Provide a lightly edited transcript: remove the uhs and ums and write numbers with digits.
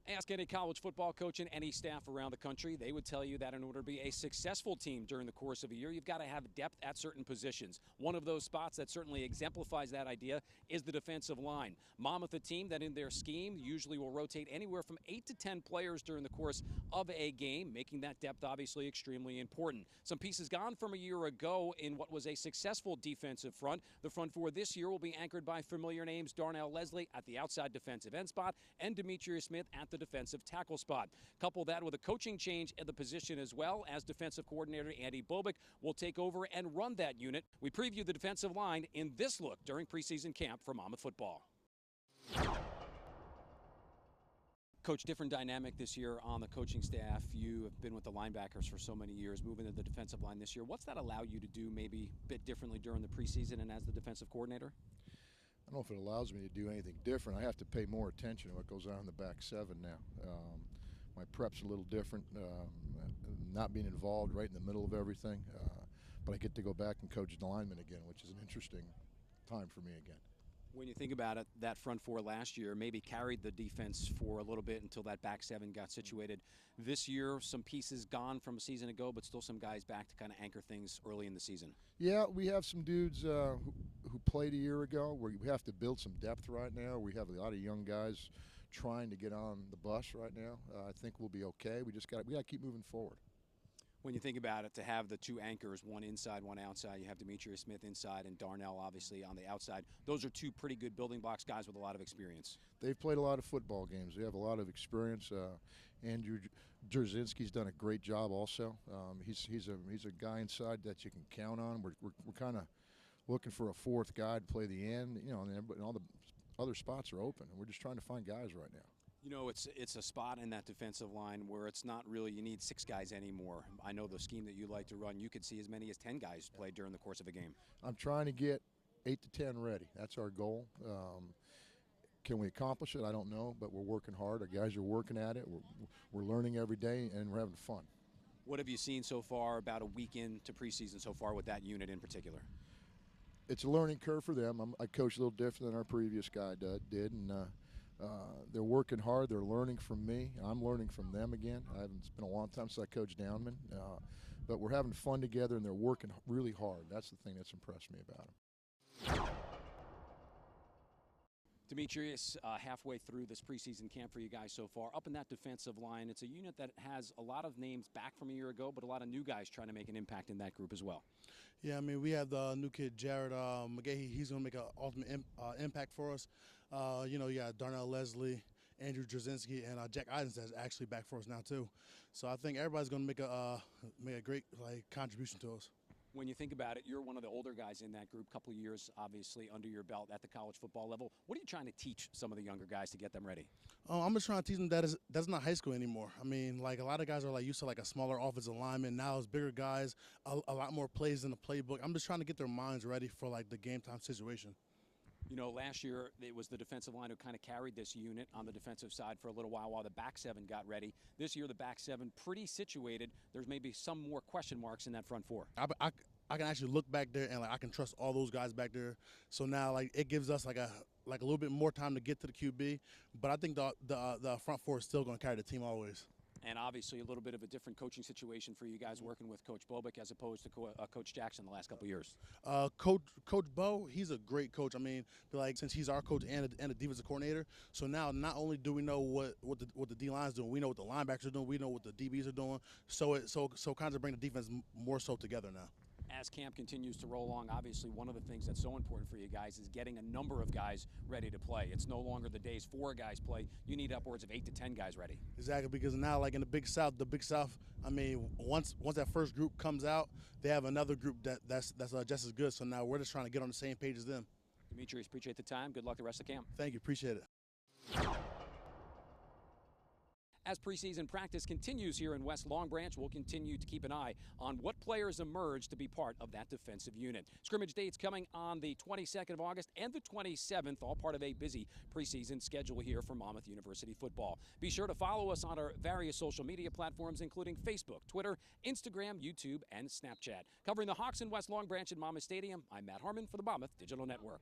Ask any college football coach and any staff around the country. They would tell you that in order to be a successful team during the course of a year, you've got to have depth at certain positions. One of those spots that certainly exemplifies that idea is the defensive line. Monmouth, a team that in their scheme usually will rotate anywhere from 8 to 10 players during the course of a game, making that depth obviously extremely important. Some pieces gone from a year ago in what was a successful defensive front. The front four this year will be anchored by familiar names Darnell Leslie at the outside defensive end spot and Dimitrius Smith at the defensive tackle spot. Couple that with a coaching change at the position as well, as defensive coordinator Andy Bobik will take over and run that unit. We preview the defensive line in this look during preseason camp for Monmouth football. Coach, different dynamic this year on the coaching staff. You have been with the linebackers for so many years, moving to the defensive line this year. What's that allow you to do maybe a bit differently during the preseason and as the defensive coordinator? I don't know if it allows me to do anything different. I have to pay more attention to what goes on in the back seven now. My prep's a little different, not being involved right in the middle of everything, but I get to go back and coach the linemen again, which is an interesting time for me again. When you think about it, that front four last year maybe carried the defense for a little bit until that back seven got situated. This year, some pieces gone from a season ago, but still some guys back to kind of anchor things early in the season. Yeah, we have some dudes who played a year ago. We have to build some depth right now. We have a lot of young guys trying to get on the bus right now. I think we'll be okay. We got to keep moving forward. When you think about it, to have the two anchors, one inside, one outside, you have Dimitrius Smith inside and Darnell obviously on the outside. Those are two pretty good building blocks, guys with a lot of experience. They've played a lot of football games. They have a lot of experience. Andrew Drzinski's done a great job also. He's a guy inside that you can count on. We're kind of looking for a fourth guy to play the end, and all the other spots are open, and we're just trying to find guys right now. You know, it's a spot in that defensive line where it's not really you need 6 guys anymore. I know the scheme that you like to run, you could see as many as 10 guys play during the course of a game. I'm trying to get 8 to 10 ready. That's our goal. Can we accomplish it? I don't know, but we're working hard. Our guys are working at it. We're learning every day, and we're having fun. What have you seen so far about a week into preseason so far with that unit in particular? It's a learning curve for them. I coach a little different than our previous guy did, and they're working hard. They're learning from me. I'm learning from them again. It's been a long time since I coached Downman, but we're having fun together, and they're working really hard. That's the thing that's impressed me about them. Dimitrius, halfway through this preseason camp for you guys so far, up in that defensive line, it's a unit that has a lot of names back from a year ago, but a lot of new guys trying to make an impact in that group as well. Yeah, I mean, we have the new kid, Jared McGahee. He's going to make an ultimate impact for us. You got Darnell Leslie, Andrew Drzinski, and Jack Idens that's actually back for us now, too. So I think everybody's going to make a great contribution to us. When you think about it, you're one of the older guys in that group, couple of years obviously under your belt at the college football level. What are you trying to teach some of the younger guys to get them ready? I'm just trying to teach them that's not high school anymore. I mean, a lot of guys are used to a smaller offensive lineman. Now it's bigger guys, a lot more plays in the playbook. I'm just trying to get their minds ready for the game time situation. You know, last year it was the defensive line who kind of carried this unit on the defensive side for a little while the back seven got ready. This year the back seven pretty situated. There's maybe some more question marks in that front four. I can actually look back there and I can trust all those guys back there. So now it gives us a little bit more time to get to the QB. But I think the front four is still going to carry the team always. And obviously a little bit of a different coaching situation for you guys working with Coach Bobik as opposed to Coach Jackson the last couple of years. Coach Bo, he's a great coach. I mean, since he's our coach and a defensive coordinator, so now not only do we know what the D-line's doing, we know what the linebackers are doing, we know what the DBs are doing. So kind of bring the defense more so together now. As camp continues to roll along, obviously one of the things that's so important for you guys is getting a number of guys ready to play. It's no longer the days 4 guys play. You need upwards of 8 to 10 guys ready. Exactly, because now in the Big South, I mean, once that first group comes out, they have another group that's just as good. So now we're just trying to get on the same page as them. Dimitrius, appreciate the time. Good luck the rest of camp. Thank you, appreciate it. As preseason practice continues here in West Long Branch, we'll continue to keep an eye on what players emerge to be part of that defensive unit. Scrimmage dates coming on the 22nd of August and the 27th, all part of a busy preseason schedule here for Monmouth University football. Be sure to follow us on our various social media platforms, including Facebook, Twitter, Instagram, YouTube, and Snapchat. Covering the Hawks in West Long Branch at Monmouth Stadium, I'm Matt Harmon for the Monmouth Digital Network.